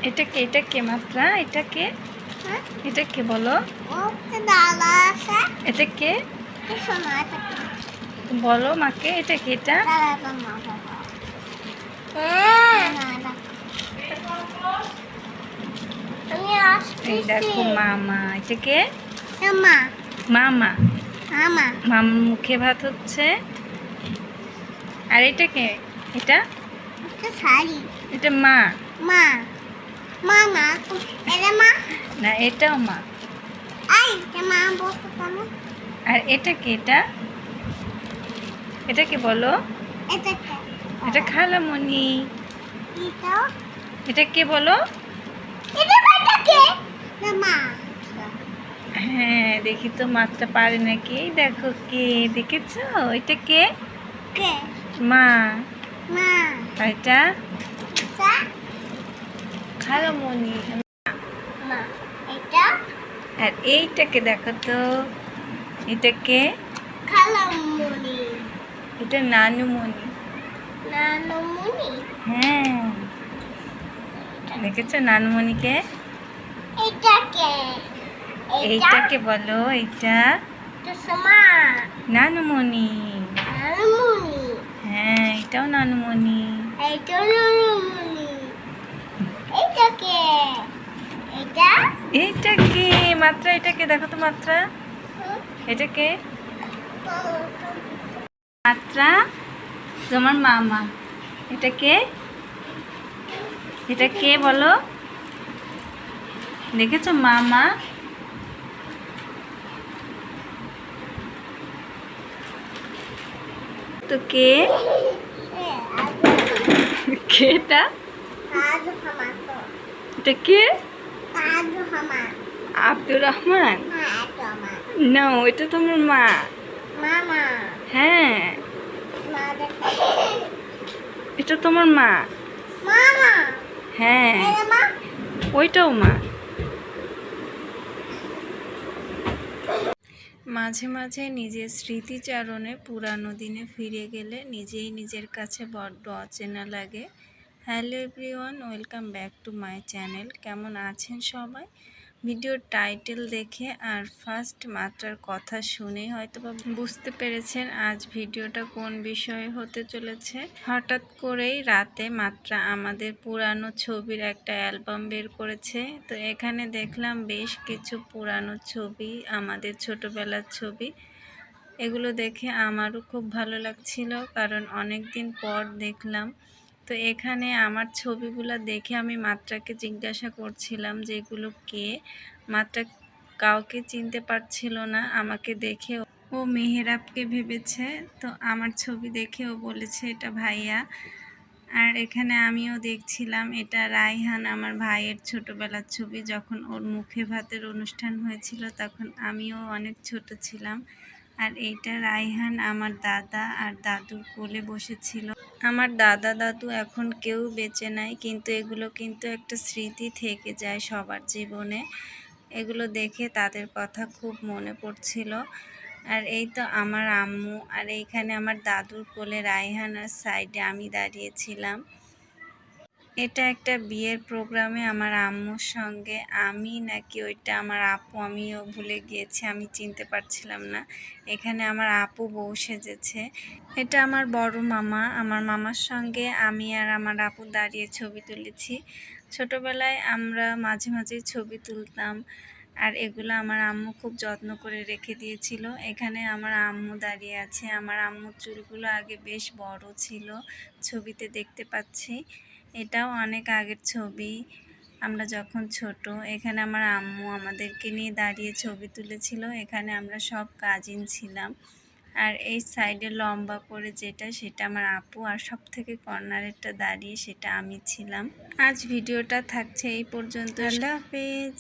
এটা কে মাত্রা? এটা কে? এটা কে বলো? এটা কে বলো মাকে? এটা কে? এটা এই দেখো মামা। এটা কে? মামা। মামার মুখে ভাত হচ্ছে। আর এটা কে? এটা এটা মা। না, এটাও মা। আর এটা কে? এটা কে বলো? এটা খালামণি। এটা কে বলো? হ্যাঁ, দেখি তো মাত্রা পারে নাকি। দেখো কে, দেখেছো? এটা কে? মা। আর এটা খালামণি। আর এইটাকে দেখো তো, এটা কে? এটা নানুমণি। হ্যাঁ, দেখেছো নানুমণিকে? এইটাকে বলো? এইটা নানুমণি। হ্যাঁ, এটাও নানুমণি। এইটা কে মাত্রা? এটাকে দেখো তো মাত্রা। এটাকে মাত্রা তোমার মামা। এটা কে? এটা কে বলো? দেখেছো মামা? তো কে? কে এটা? এটা কে? আব্দুর রহমান। না, ওইটা তোমার মা। হ্যাঁ, এটা তোমার মা। হ্যাঁ, ওইটাও মা। মাঝে মাঝে নিজের স্মৃতিচারণে পুরানো দিনে ফিরে গেলে নিজেই নিজের কাছে বড্ড অচেনা লাগে। Hello everyone, welcome back to my channel. কেমন আছেন সবাই? ভিডিওর টাইটেল দেখে আর ফার্স্ট মাত্রার কথা শুনে হয়তো বা বুঝতে পেরেছেন আজ ভিডিওটা কোন বিষয়ে হতে চলেছে। হঠাৎ করেই রাতে মাত্রা আমাদের পুরানো ছবির একটা অ্যালবাম বের করেছে। তো এখানে দেখলাম বেশ কিছু পুরানো ছবি, আমাদের ছোটবেলার ছবি। এগুলো দেখে আমারও খুব ভালো লাগছিল, কারণ অনেক দিন পর দেখলাম। তো এখানে আমার ছবিগুলো দেখে আমি মাত্রাকে জিজ্ঞাসা করছিলাম যে এগুলো কে। মাত্রা কাউকে চিনতে পারছিল না। আমাকে দেখে ও মেহেরাবকে ভেবেছে। তো আমার ছবি দেখে ও বলেছে এটা ভাইয়া। আর এখানে আমিও দেখছিলাম এটা রায়হান, আমার ভাইয়ের ছোটবেলার ছবি। যখন ওর মুখে ভাতের অনুষ্ঠান হয়েছিল তখন আমিও অনেক ছোট ছিলাম। আর এইটা রায়হান আমার দাদা আর দাদুর কোলে বসেছিল। আমার দাদা দাদু এখন কেউ বেঁচে নাই, কিন্তু এগুলো কিন্তু একটা স্মৃতি থেকে যায় সবার জীবনে। এগুলো দেখে তাদের কথা খুব মনে পড়ছিল। আর এই তো আমার আম্মু, আর এইখানে আমার দাদুর কোলে রায়হান, আর সাইডে আমি দাঁড়িয়েছিলাম। এটা একটা বিয়ের প্রোগ্রামে আমার আম্মুর সঙ্গে আমি নাকি ওইটা আমার আপু, আমিও ভুলে গিয়েছি, আমি চিনতে পারছিলাম না। এখানে আমার আপু বউ সেজেছে। এটা আমার বড় মামা। আমার মামার সঙ্গে আমি আর আমার আপু দাঁড়িয়ে ছবি তুলেছি। ছোটবেলায় আমরা মাঝে মাঝে ছবি তুলতাম, আর এগুলো আমার আম্মু খুব যত্ন করে রেখে দিয়েছিল। এখানে আমার আম্মু দাঁড়িয়ে আছে। আমার আম্মুর চুলগুলো আগে বেশ বড় ছিল, ছবিতে দেখতে পাচ্ছি। এটাও অনেক আগের ছবি, আমরা যখন ছোট। এখানে আমার আম্মু আমাদেরকে নিয়ে দাঁড়িয়ে ছবি তুলেছিল। এখানে আমরা সব কাজিন ছিলাম। আর এই সাইডে লম্বা করে যেটা, সেটা আমার আপু। আর সব থেকে কর্নারেরটা দাঁড়িয়ে, সেটা আমি ছিলাম। আজ ভিডিওটা থাকছে এই পর্যন্ত। আল্লাহ হাফেজ।